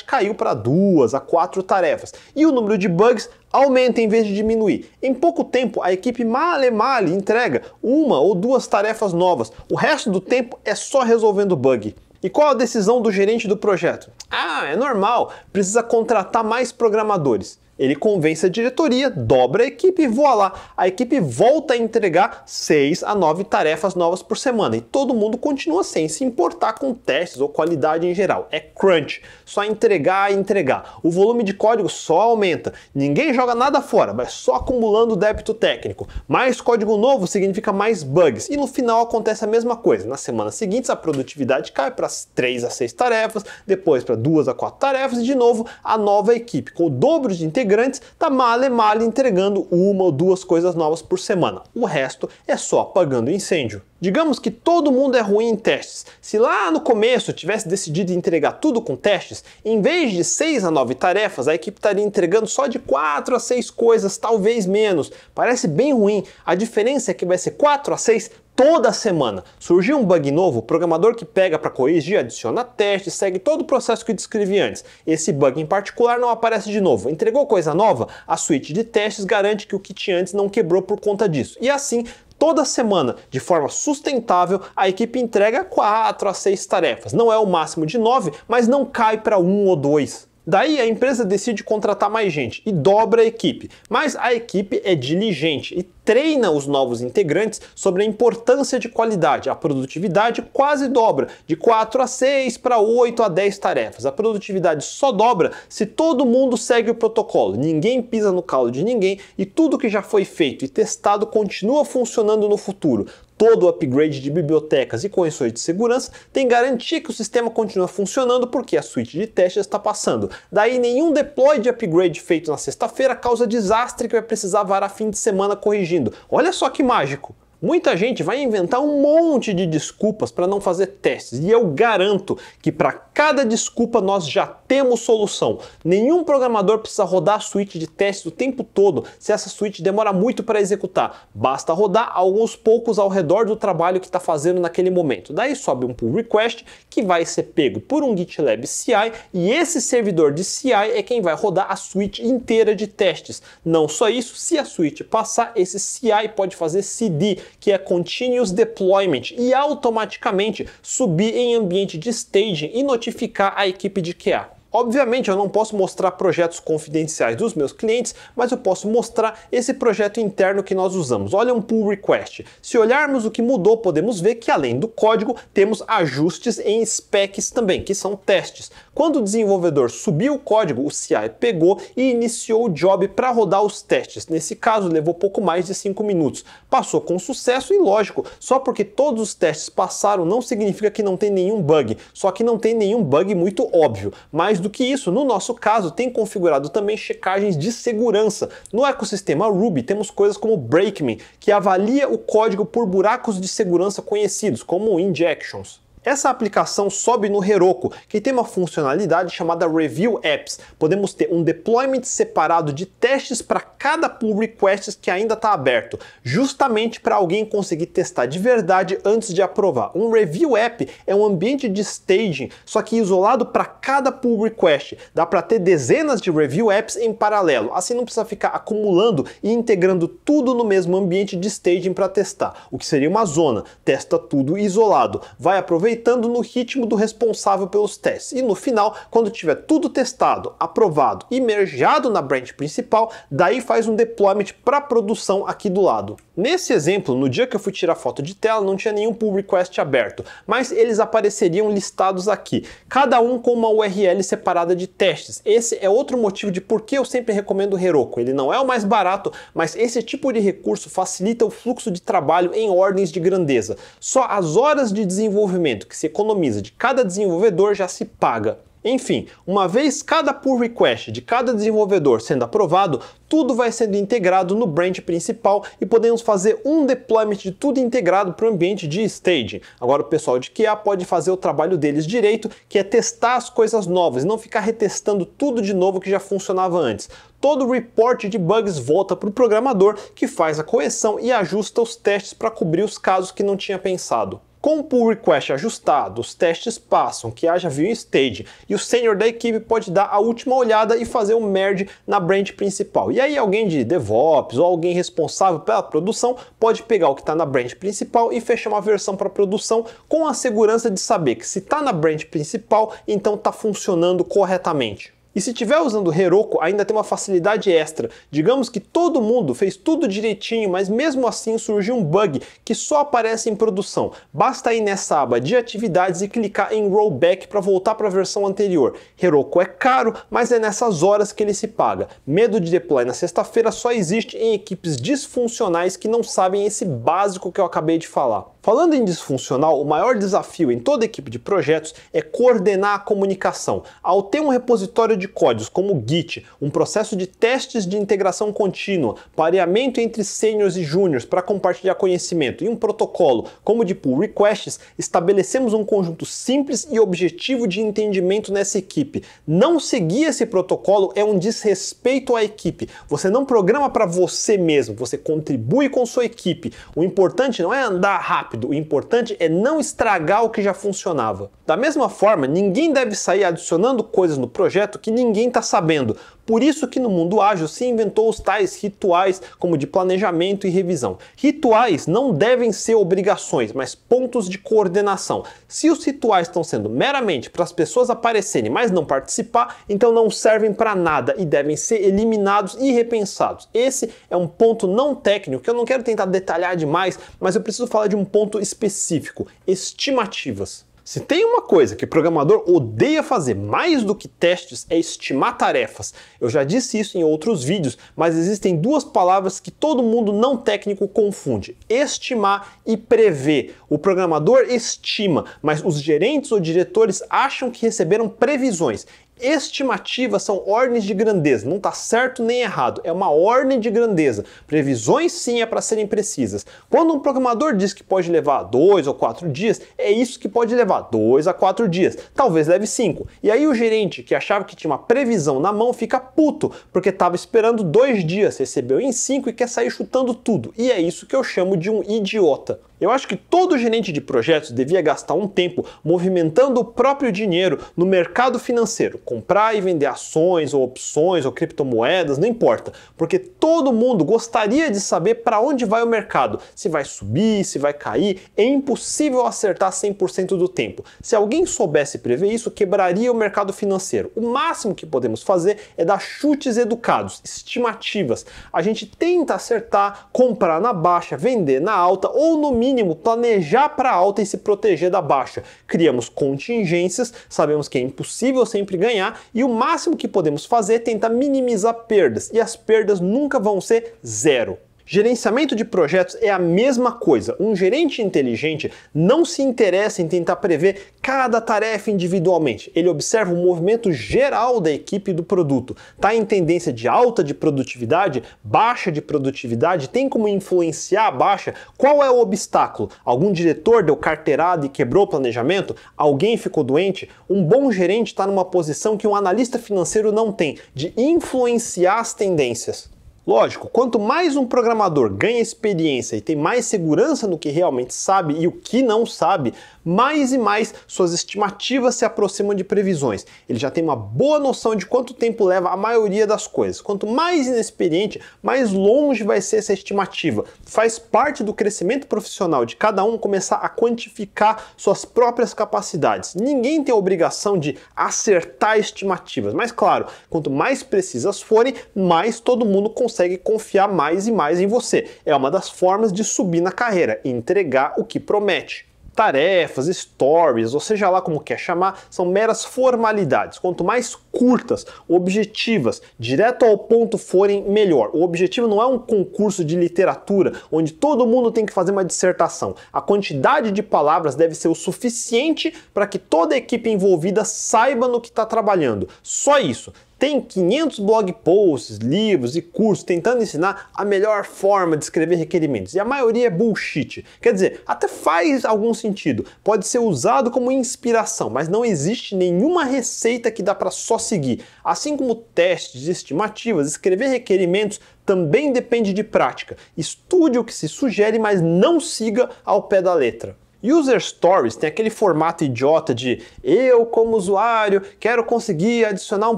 caiu para 2 a 4 tarefas e o número de bugs aumenta em vez de diminuir. Em pouco tempo, a equipe male entrega 1 ou 2 tarefas novas. O resto do tempo é só resolvendo bug. E qual a decisão do gerente do projeto? Ah, é normal, precisa contratar mais programadores. Ele convence a diretoria, dobra a equipe e voilá, a equipe volta a entregar 6 a 9 tarefas novas por semana e todo mundo continua sem se importar com testes ou qualidade em geral. É crunch, só entregar e entregar. O volume de código só aumenta, ninguém joga nada fora, vai só acumulando débito técnico. Mais código novo significa mais bugs e no final acontece a mesma coisa. Nas semanas seguintes a produtividade cai para 3 a 6 tarefas, depois para 2 a 4 tarefas e de novo a nova equipe com o dobro de integrantes está male entregando 1 ou 2 coisas novas por semana. O resto é só apagando incêndio. Digamos que todo mundo é ruim em testes. Se lá no começo tivesse decidido entregar tudo com testes, em vez de 6 a 9 tarefas, a equipe estaria entregando só de 4 a 6 coisas, talvez menos. Parece bem ruim. A diferença é que vai ser 4 a 6 toda semana. Surgiu um bug novo, o programador que pega para corrigir adiciona teste, segue todo o processo que descrevi antes. Esse bug em particular não aparece de novo. Entregou coisa nova? A suíte de testes garante que o que tinha antes não quebrou por conta disso. E assim, toda semana, de forma sustentável, a equipe entrega 4 a 6 tarefas. Não é o máximo de 9, mas não cai para 1 ou 2. Daí a empresa decide contratar mais gente e dobra a equipe, mas a equipe é diligente e treina os novos integrantes sobre a importância de qualidade. A produtividade quase dobra, de 4 a 6 para 8 a 10 tarefas. A produtividade só dobra se todo mundo segue o protocolo, ninguém pisa no calo de ninguém e tudo que já foi feito e testado continua funcionando no futuro. Todo o upgrade de bibliotecas e correções de segurança tem garantia que o sistema continua funcionando porque a suíte de testes está passando. Daí nenhum deploy de upgrade feito na sexta-feira causa desastre que vai precisar varar fim de semana corrigindo. Olha só que mágico! Muita gente vai inventar um monte de desculpas para não fazer testes e eu garanto que para cada desculpa nós já temos solução. Nenhum programador precisa rodar a suíte de testes o tempo todo se essa suíte demora muito para executar. Basta rodar alguns poucos ao redor do trabalho que está fazendo naquele momento. Daí sobe um pull request que vai ser pego por um GitLab CI e esse servidor de CI é quem vai rodar a suíte inteira de testes. Não só isso, se a suíte passar, esse CI pode fazer CD, que é Continuous Deployment, e automaticamente subir em ambiente de staging e notificar a equipe de QA. Obviamente eu não posso mostrar projetos confidenciais dos meus clientes, mas eu posso mostrar esse projeto interno que nós usamos. Olha um pull request. Se olharmos o que mudou, podemos ver que além do código, temos ajustes em specs também, que são testes. Quando o desenvolvedor subiu o código, o CI pegou e iniciou o job para rodar os testes. Nesse caso, levou pouco mais de 5 minutos. Passou com sucesso e lógico, só porque todos os testes passaram não significa que não tem nenhum bug, só que não tem nenhum bug muito óbvio. Mais do que isso, no nosso caso, tem configurado também checagens de segurança. No ecossistema Ruby, temos coisas como Brakeman, que avalia o código por buracos de segurança conhecidos, como injections. Essa aplicação sobe no Heroku, que tem uma funcionalidade chamada Review Apps. Podemos ter um deployment separado de testes para cada pull request que ainda está aberto, justamente para alguém conseguir testar de verdade antes de aprovar. Um Review App é um ambiente de staging, só que isolado para cada pull request. Dá para ter dezenas de Review Apps em paralelo, assim não precisa ficar acumulando e integrando tudo no mesmo ambiente de staging para testar, o que seria uma zona. Testa tudo isolado, vai aproveitando no ritmo do responsável pelos testes. E no final, quando tiver tudo testado, aprovado e mergeado na branch principal, daí faz um deployment para produção aqui do lado. Nesse exemplo, no dia que eu fui tirar foto de tela, não tinha nenhum pull request aberto, mas eles apareceriam listados aqui, cada um com uma URL separada de testes. Esse é outro motivo de por que eu sempre recomendo o Heroku. Ele não é o mais barato, mas esse tipo de recurso facilita o fluxo de trabalho em ordens de grandeza. Só as horas de desenvolvimento que se economiza de cada desenvolvedor já se paga. Enfim, uma vez cada pull request de cada desenvolvedor sendo aprovado, tudo vai sendo integrado no branch principal e podemos fazer um deployment de tudo integrado para o ambiente de staging. Agora o pessoal de QA pode fazer o trabalho deles direito, que é testar as coisas novas e não ficar retestando tudo de novo que já funcionava antes. Todo o report de bugs volta para o programador, que faz a correção e ajusta os testes para cobrir os casos que não tinha pensado. Com o pull request ajustado, os testes passam, que haja view stage, e o sênior da equipe pode dar a última olhada e fazer um merge na branch principal. E aí alguém de DevOps ou alguém responsável pela produção pode pegar o que está na branch principal e fechar uma versão para produção com a segurança de saber que se está na branch principal, então está funcionando corretamente. E se estiver usando o Heroku, ainda tem uma facilidade extra. Digamos que todo mundo fez tudo direitinho, mas mesmo assim surgiu um bug que só aparece em produção. Basta ir nessa aba de atividades e clicar em Rollback para voltar para a versão anterior. Heroku é caro, mas é nessas horas que ele se paga. Medo de deploy na sexta-feira só existe em equipes disfuncionais que não sabem esse básico que eu acabei de falar. Falando em disfuncional, o maior desafio em toda equipe de projetos é coordenar a comunicação. Ao ter um repositório de códigos como o Git, um processo de testes de integração contínua, pareamento entre seniors e juniors para compartilhar conhecimento e um protocolo como de pull requests, estabelecemos um conjunto simples e objetivo de entendimento nessa equipe. Não seguir esse protocolo é um desrespeito à equipe. Você não programa para você mesmo, você contribui com sua equipe. O importante não é andar rápido. O importante é não estragar o que já funcionava. Da mesma forma, ninguém deve sair adicionando coisas no projeto que ninguém está sabendo. Por isso que no mundo ágil se inventou os tais rituais como de planejamento e revisão. Rituais não devem ser obrigações, mas pontos de coordenação. Se os rituais estão sendo meramente para as pessoas aparecerem, mas não participar, então não servem para nada e devem ser eliminados e repensados. Esse é um ponto não técnico que eu não quero tentar detalhar demais, mas eu preciso falar de um ponto específico: estimativas. Se tem uma coisa que o programador odeia fazer mais do que testes é estimar tarefas. Eu já disse isso em outros vídeos, mas existem duas palavras que todo mundo não técnico confunde: estimar e prever. O programador estima, mas os gerentes ou diretores acham que receberam previsões. Estimativas são ordens de grandeza, não está certo nem errado, é uma ordem de grandeza. Previsões sim é para serem precisas. Quando um programador diz que pode levar 2 ou 4 dias, é isso que pode levar 2 a 4 dias, talvez leve 5. E aí o gerente que achava que tinha uma previsão na mão fica puto, porque estava esperando 2 dias, recebeu em 5 e quer sair chutando tudo. E é isso que eu chamo de um idiota. Eu acho que todo gerente de projetos devia gastar um tempo movimentando o próprio dinheiro no mercado financeiro, comprar e vender ações ou opções ou criptomoedas, não importa, porque todo mundo gostaria de saber para onde vai o mercado, se vai subir, se vai cair. É impossível acertar 100% do tempo. Se alguém soubesse prever isso, quebraria o mercado financeiro. O máximo que podemos fazer é dar chutes educados, estimativas. A gente tenta acertar, comprar na baixa, vender na alta ou no mínimo planejar para alta e se proteger da baixa. Criamos contingências, sabemos que é impossível sempre ganhar e o máximo que podemos fazer é tentar minimizar perdas, e as perdas nunca vão ser zero. Gerenciamento de projetos é a mesma coisa. Um gerente inteligente não se interessa em tentar prever cada tarefa individualmente. Ele observa o movimento geral da equipe e do produto. Está em tendência de alta de produtividade, baixa de produtividade, tem como influenciar a baixa? Qual é o obstáculo? Algum diretor deu carteirada e quebrou o planejamento? Alguém ficou doente? Um bom gerente está numa posição que um analista financeiro não tem, de influenciar as tendências. Lógico, quanto mais um programador ganha experiência e tem mais segurança no que realmente sabe e o que não sabe, mais e mais suas estimativas se aproximam de previsões. Ele já tem uma boa noção de quanto tempo leva a maioria das coisas. Quanto mais inexperiente, mais longe vai ser essa estimativa. Faz parte do crescimento profissional de cada um começar a quantificar suas próprias capacidades. Ninguém tem a obrigação de acertar estimativas, mas claro, quanto mais precisas forem, mais todo mundo consegue confiar mais e mais em você. É uma das formas de subir na carreira, entregar o que promete. Tarefas, stories, ou seja lá como quer chamar, são meras formalidades. Quanto mais curtas, objetivas, direto ao ponto forem, melhor. O objetivo não é um concurso de literatura, onde todo mundo tem que fazer uma dissertação. A quantidade de palavras deve ser o suficiente para que toda a equipe envolvida saiba no que está trabalhando. Só isso. Tem 500 blog posts, livros e cursos tentando ensinar a melhor forma de escrever requerimentos. E a maioria é bullshit. Quer dizer, até faz algum sentido. Pode ser usado como inspiração, mas não existe nenhuma receita que dá para só seguir. Assim como testes, estimativas, escrever requerimentos também depende de prática. Estude o que se sugere, mas não siga ao pé da letra. User Stories tem aquele formato idiota de eu, como usuário, quero conseguir adicionar um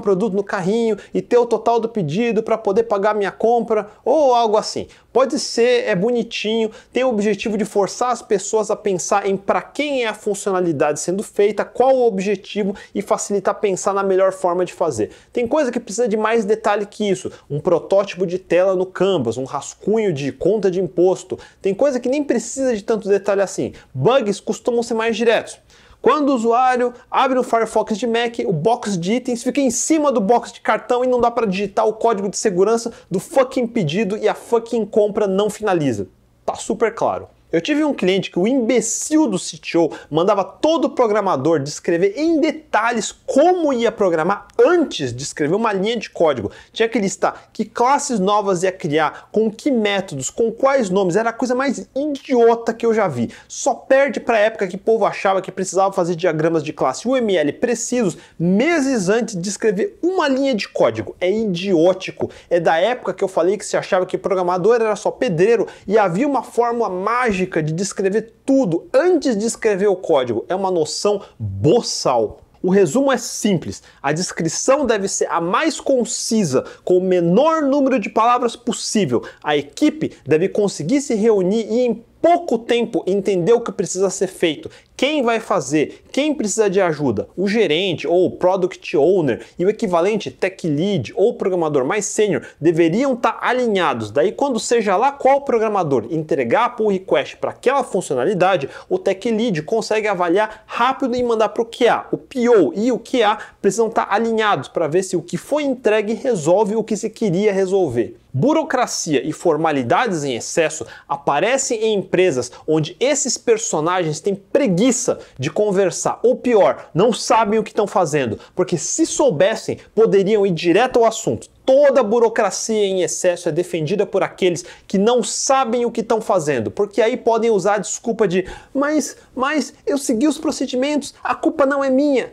produto no carrinho e ter o total do pedido para poder pagar minha compra ou algo assim. Pode ser, é bonitinho, tem o objetivo de forçar as pessoas a pensar em para quem é a funcionalidade sendo feita, qual o objetivo e facilitar pensar na melhor forma de fazer. Tem coisa que precisa de mais detalhe que isso, um protótipo de tela no Canvas, um rascunho de conta de imposto. Tem coisa que nem precisa de tanto detalhe assim. Bugs costumam ser mais diretos. Quando o usuário abre o Firefox de Mac, o box de itens fica em cima do box de cartão e não dá para digitar o código de segurança do fucking pedido e a fucking compra não finaliza. Tá super claro. Eu tive um cliente que o imbecil do CTO mandava todo programador descrever em detalhes como ia programar antes de escrever uma linha de código. Tinha que listar que classes novas ia criar, com que métodos, com quais nomes. Era a coisa mais idiota que eu já vi. Só perde para a época que o povo achava que precisava fazer diagramas de classe UML precisos meses antes de escrever uma linha de código. É idiótico. É da época que eu falei que se achava que programador era só pedreiro e havia uma fórmula mágica de descrever tudo antes de escrever o código. É uma noção boçal. O resumo é simples. A descrição deve ser a mais concisa, com o menor número de palavras possível. A equipe deve conseguir se reunir e em pouco tempo entender o que precisa ser feito, quem vai fazer, quem precisa de ajuda. O gerente ou o Product Owner e o equivalente Tech Lead ou programador mais sênior deveriam estar alinhados. Daí quando seja lá qual programador entregar a pull request para aquela funcionalidade, o Tech Lead consegue avaliar rápido e mandar para o QA. O PO e o QA precisam estar alinhados para ver se o que foi entregue resolve o que se queria resolver. Burocracia e formalidades em excesso aparecem em empresas onde esses personagens têm preguiça de conversar, ou pior, não sabem o que estão fazendo, porque se soubessem, poderiam ir direto ao assunto. Toda burocracia em excesso é defendida por aqueles que não sabem o que estão fazendo, porque aí podem usar a desculpa de mas eu segui os procedimentos, a culpa não é minha.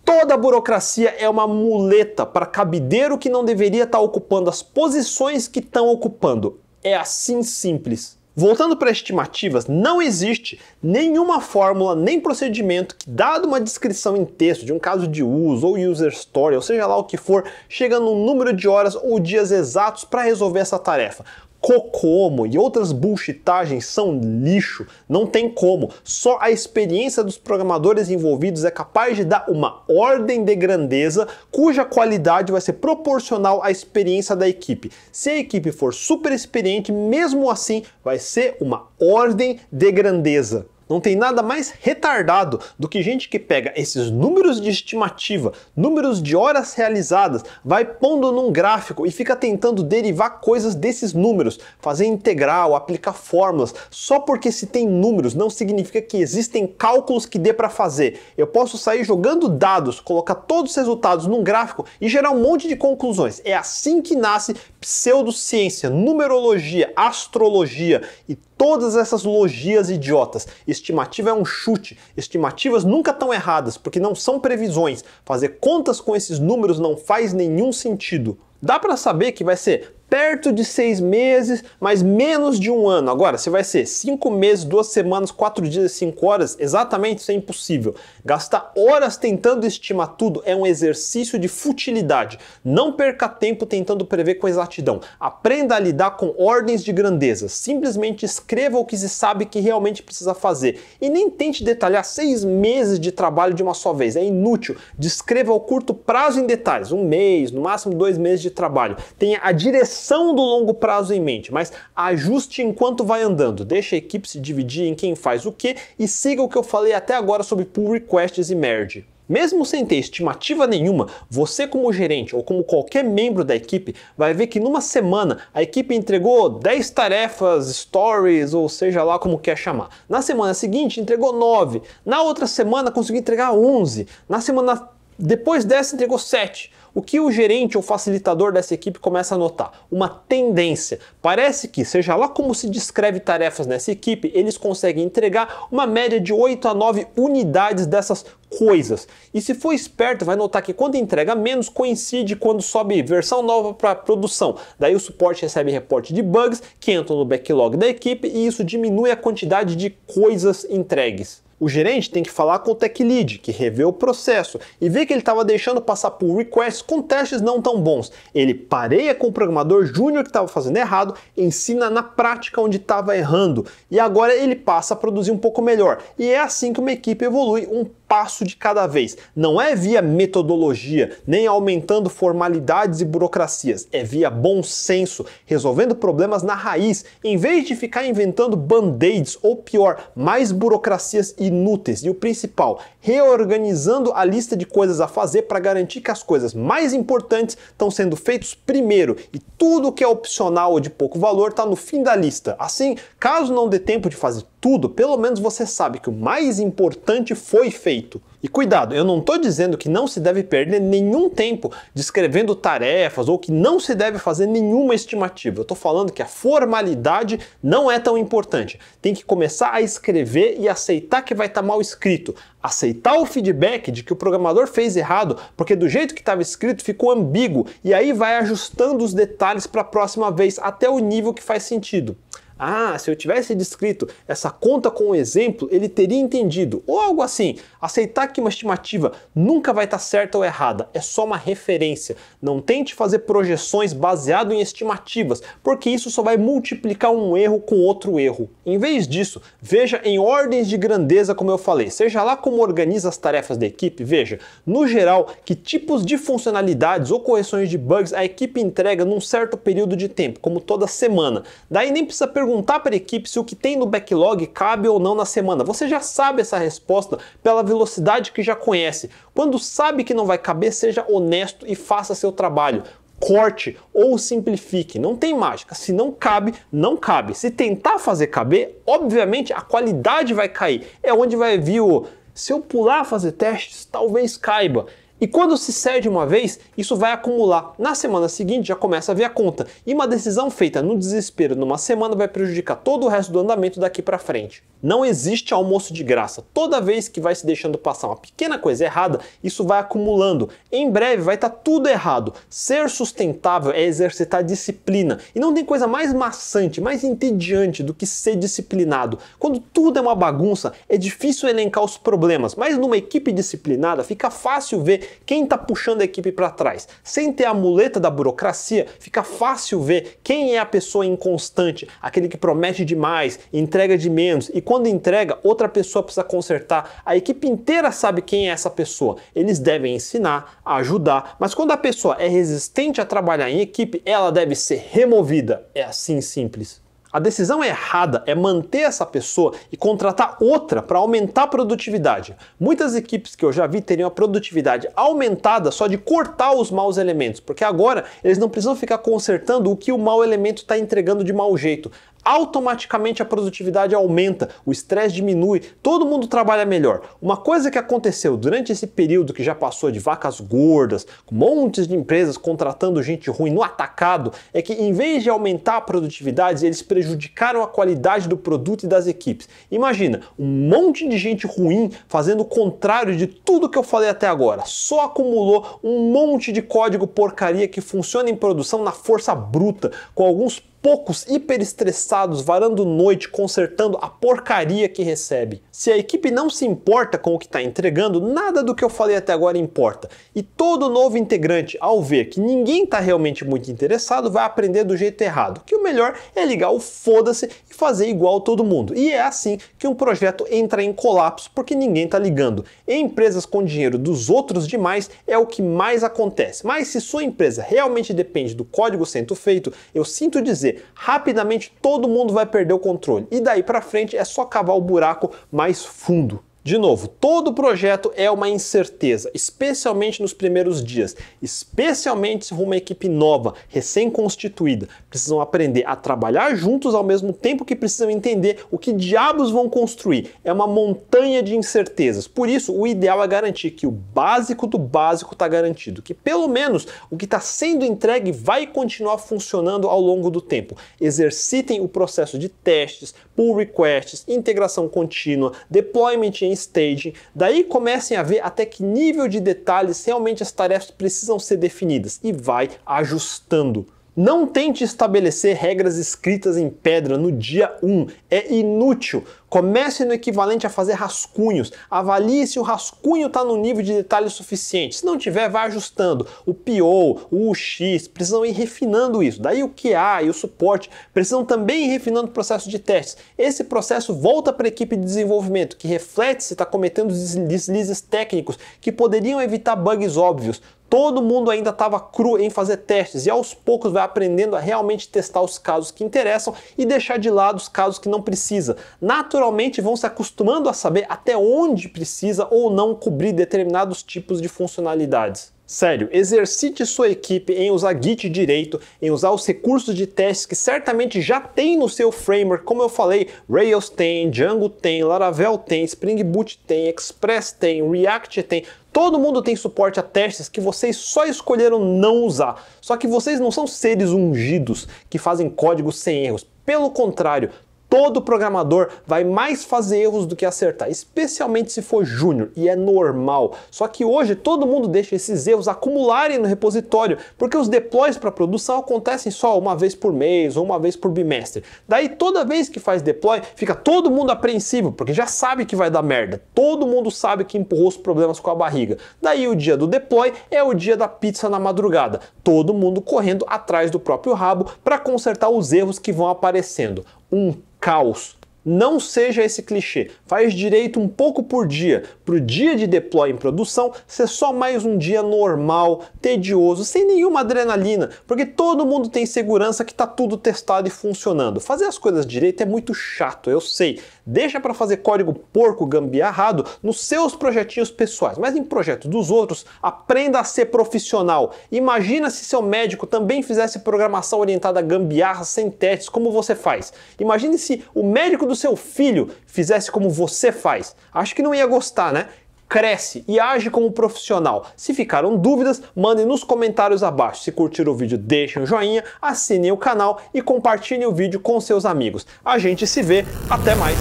Toda burocracia é uma muleta para cabideiro que não deveria estar ocupando as posições que estão ocupando. É assim simples. Voltando para estimativas, não existe nenhuma fórmula nem procedimento que, dado uma descrição em texto de um caso de uso ou user story, ou seja lá o que for, chega num número de horas ou dias exatos para resolver essa tarefa. Cocomo e outras bullshitagens são lixo, não tem como. Só a experiência dos programadores envolvidos é capaz de dar uma ordem de grandeza cuja qualidade vai ser proporcional à experiência da equipe. Se a equipe for super experiente, mesmo assim vai ser uma ordem de grandeza. Não tem nada mais retardado do que gente que pega esses números de estimativa, números de horas realizadas, vai pondo num gráfico e fica tentando derivar coisas desses números, fazer integral, aplicar fórmulas. Só porque se tem números não significa que existem cálculos que dê para fazer. Eu posso sair jogando dados, colocar todos os resultados num gráfico e gerar um monte de conclusões. É assim que nasce pseudociência, numerologia, astrologia e todas essas logias idiotas. Estimativa é um chute. Estimativas nunca estão erradas, porque não são previsões. Fazer contas com esses números não faz nenhum sentido. Dá para saber que vai ser perto de 6 meses, mas menos de um ano. Agora, se vai ser 5 meses, 2 semanas, 4 dias, 5 horas, exatamente isso é impossível. Gastar horas tentando estimar tudo é um exercício de futilidade. Não perca tempo tentando prever com exatidão. Aprenda a lidar com ordens de grandeza. Simplesmente escreva o que se sabe que realmente precisa fazer. E nem tente detalhar 6 meses de trabalho de uma só vez. É inútil. Descreva o curto prazo em detalhes. 1 mês, no máximo 2 meses de trabalho. Tenha a direção do longo prazo em mente, mas ajuste enquanto vai andando. Deixa a equipe se dividir em quem faz o que e siga o que eu falei até agora sobre pull requests e merge. Mesmo sem ter estimativa nenhuma, você como gerente ou como qualquer membro da equipe vai ver que numa semana a equipe entregou 10 tarefas, stories ou seja lá como quer chamar. Na semana seguinte entregou 9, na outra semana conseguiu entregar 11, na semana depois dessa entregou 7. O que o gerente ou facilitador dessa equipe começa a notar? Uma tendência. Parece que, seja lá como se descreve tarefas nessa equipe, eles conseguem entregar uma média de 8 a 9 unidades dessas coisas. E se for esperto, vai notar que quando entrega menos, coincide quando sobe versão nova para produção. Daí o suporte recebe reporte de bugs que entram no backlog da equipe e isso diminui a quantidade de coisas entregues. O gerente tem que falar com o tech lead, que revê o processo e vê que ele estava deixando passar por requests com testes não tão bons. Ele pareia com o programador júnior que estava fazendo errado, ensina na prática onde estava errando e agora ele passa a produzir um pouco melhor. E é assim que uma equipe evolui, um passo de cada vez. Não é via metodologia, nem aumentando formalidades e burocracias. É via bom senso, resolvendo problemas na raiz, em vez de ficar inventando band-aids ou pior, mais burocracias inúteis. E o principal, reorganizando a lista de coisas a fazer para garantir que as coisas mais importantes estão sendo feitas primeiro e tudo que é opcional ou de pouco valor está no fim da lista. Assim, caso não dê tempo de fazer tudo, pelo menos você sabe que o mais importante foi feito. E cuidado, eu não estou dizendo que não se deve perder nenhum tempo descrevendo tarefas ou que não se deve fazer nenhuma estimativa. Eu estou falando que a formalidade não é tão importante. Tem que começar a escrever e aceitar que vai estar mal escrito. Aceitar o feedback de que o programador fez errado porque do jeito que estava escrito ficou ambíguo e aí vai ajustando os detalhes para a próxima vez até o nível que faz sentido. Ah, se eu tivesse descrito essa conta com um exemplo, ele teria entendido. Ou algo assim. Aceitar que uma estimativa nunca vai estar certa ou errada. É só uma referência. Não tente fazer projeções baseado em estimativas, porque isso só vai multiplicar um erro com outro erro. Em vez disso, veja em ordens de grandeza como eu falei. Seja lá como organiza as tarefas da equipe, veja, no geral, que tipos de funcionalidades ou correções de bugs a equipe entrega num certo período de tempo, como toda semana. Daí nem precisa perguntar para a equipe se o que tem no backlog cabe ou não na semana. Você já sabe essa resposta pela velocidade que já conhece. Quando sabe que não vai caber, seja honesto e faça seu trabalho. Corte ou simplifique. Não tem mágica. Se não cabe, não cabe. Se tentar fazer caber, obviamente a qualidade vai cair. É onde vai vir o se eu pular fazer testes, talvez caiba. E quando se cede uma vez, isso vai acumular. Na semana seguinte já começa a vir a conta. E uma decisão feita no desespero numa semana vai prejudicar todo o resto do andamento daqui para frente. Não existe almoço de graça. Toda vez que vai se deixando passar uma pequena coisa errada, isso vai acumulando. Em breve vai estar tudo errado. Ser sustentável é exercitar disciplina. E não tem coisa mais maçante, mais entediante do que ser disciplinado. Quando tudo é uma bagunça, é difícil elencar os problemas. Mas numa equipe disciplinada fica fácil ver quem está puxando a equipe para trás. Sem ter a muleta da burocracia, fica fácil ver quem é a pessoa inconstante, aquele que promete demais, entrega de menos e quando entrega, outra pessoa precisa consertar. A equipe inteira sabe quem é essa pessoa. Eles devem ensinar, ajudar, mas quando a pessoa é resistente a trabalhar em equipe, ela deve ser removida. É assim simples. A decisão errada é manter essa pessoa e contratar outra para aumentar a produtividade. Muitas equipes que eu já vi teriam a produtividade aumentada só de cortar os maus elementos, porque agora eles não precisam ficar consertando o que o mau elemento está entregando de mau jeito. Automaticamente a produtividade aumenta, o estresse diminui, todo mundo trabalha melhor. Uma coisa que aconteceu durante esse período que já passou de vacas gordas, com montes de empresas contratando gente ruim no atacado, é que em vez de aumentar a produtividade, eles prejudicaram a qualidade do produto e das equipes. Imagina, um monte de gente ruim fazendo o contrário de tudo que eu falei até agora. Só acumulou um monte de código porcaria que funciona em produção na força bruta, com alguns poucos hiperestressados varando noite consertando a porcaria que recebe. Se a equipe não se importa com o que está entregando, nada do que eu falei até agora importa. E todo novo integrante, ao ver que ninguém está realmente muito interessado, vai aprender do jeito errado. Que o melhor é ligar o foda-se e fazer igual todo mundo. E é assim que um projeto entra em colapso, porque ninguém está ligando. Em empresas com dinheiro dos outros demais é o que mais acontece. Mas se sua empresa realmente depende do código sendo feito, eu sinto dizer, rapidamente todo mundo vai perder o controle. E daí para frente é só cavar o buraco mais fundo. De novo, todo projeto é uma incerteza, especialmente nos primeiros dias, especialmente se for uma equipe nova, recém-constituída. Precisam aprender a trabalhar juntos ao mesmo tempo que precisam entender o que diabos vão construir. É uma montanha de incertezas. Por isso, o ideal é garantir que o básico do básico está garantido, que pelo menos o que está sendo entregue vai continuar funcionando ao longo do tempo. Exercitem o processo de testes, pull requests, integração contínua, deployment em staging, daí comecem a ver até que nível de detalhes realmente as tarefas precisam ser definidas e vai ajustando. Não tente estabelecer regras escritas em pedra no dia 1, é inútil. Comece no equivalente a fazer rascunhos, avalie se o rascunho está no nível de detalhe suficiente. Se não tiver, vai ajustando. O PO, o UX, precisam ir refinando isso. Daí o QA e o suporte precisam também ir refinando o processo de testes. Esse processo volta para a equipe de desenvolvimento, que reflete se está cometendo deslizes técnicos que poderiam evitar bugs óbvios. Todo mundo ainda estava cru em fazer testes e aos poucos vai aprendendo a realmente testar os casos que interessam e deixar de lado os casos que não precisa. Naturalmente vão se acostumando a saber até onde precisa ou não cobrir determinados tipos de funcionalidades. Sério, exercite sua equipe em usar Git direito, em usar os recursos de testes que certamente já tem no seu framework, como eu falei, Rails tem, Django tem, Laravel tem, Spring Boot tem, Express tem, React tem. Todo mundo tem suporte a testes que vocês só escolheram não usar. Só que vocês não são seres ungidos que fazem código sem erros. Pelo contrário, todo programador vai mais fazer erros do que acertar, especialmente se for júnior, e é normal. Só que hoje todo mundo deixa esses erros acumularem no repositório, porque os deploys para produção acontecem só uma vez por mês ou uma vez por bimestre. Daí toda vez que faz deploy, fica todo mundo apreensivo, porque já sabe que vai dar merda. Todo mundo sabe que empurrou os problemas com a barriga. Daí o dia do deploy é o dia da pizza na madrugada. Todo mundo correndo atrás do próprio rabo para consertar os erros que vão aparecendo. Um caos. Não seja esse clichê. Faz direito um pouco por dia. Para o dia de deploy em produção ser só mais um dia normal, tedioso, sem nenhuma adrenalina, porque todo mundo tem segurança que está tudo testado e funcionando. Fazer as coisas direito é muito chato, eu sei. Deixa para fazer código porco gambiarrado nos seus projetinhos pessoais, mas em projetos dos outros, aprenda a ser profissional. Imagina se seu médico também fizesse programação orientada a gambiarra sem testes, como você faz. Imagine se o médico do seu filho fizesse como você faz. Acho que não ia gostar, né? Cresce e age como profissional. Se ficaram dúvidas, mandem nos comentários abaixo. Se curtiram o vídeo, deixem um joinha, assinem o canal e compartilhem o vídeo com seus amigos. A gente se vê, até mais.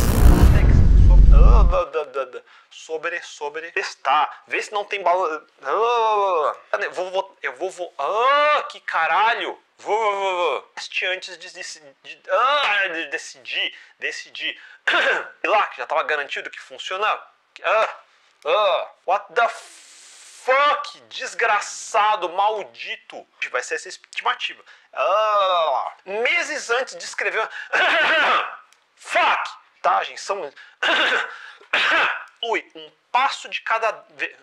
Sobre testar, ver se não tem bala. Que caralho! Teste antes de decidir. E lá, que já estava garantido que funcionava. What the fuck? Desgraçado, maldito. Vai ser essa estimativa. Meses antes de escrever. Fuck! Tá, gente, são. Ui, um passo de cada vez.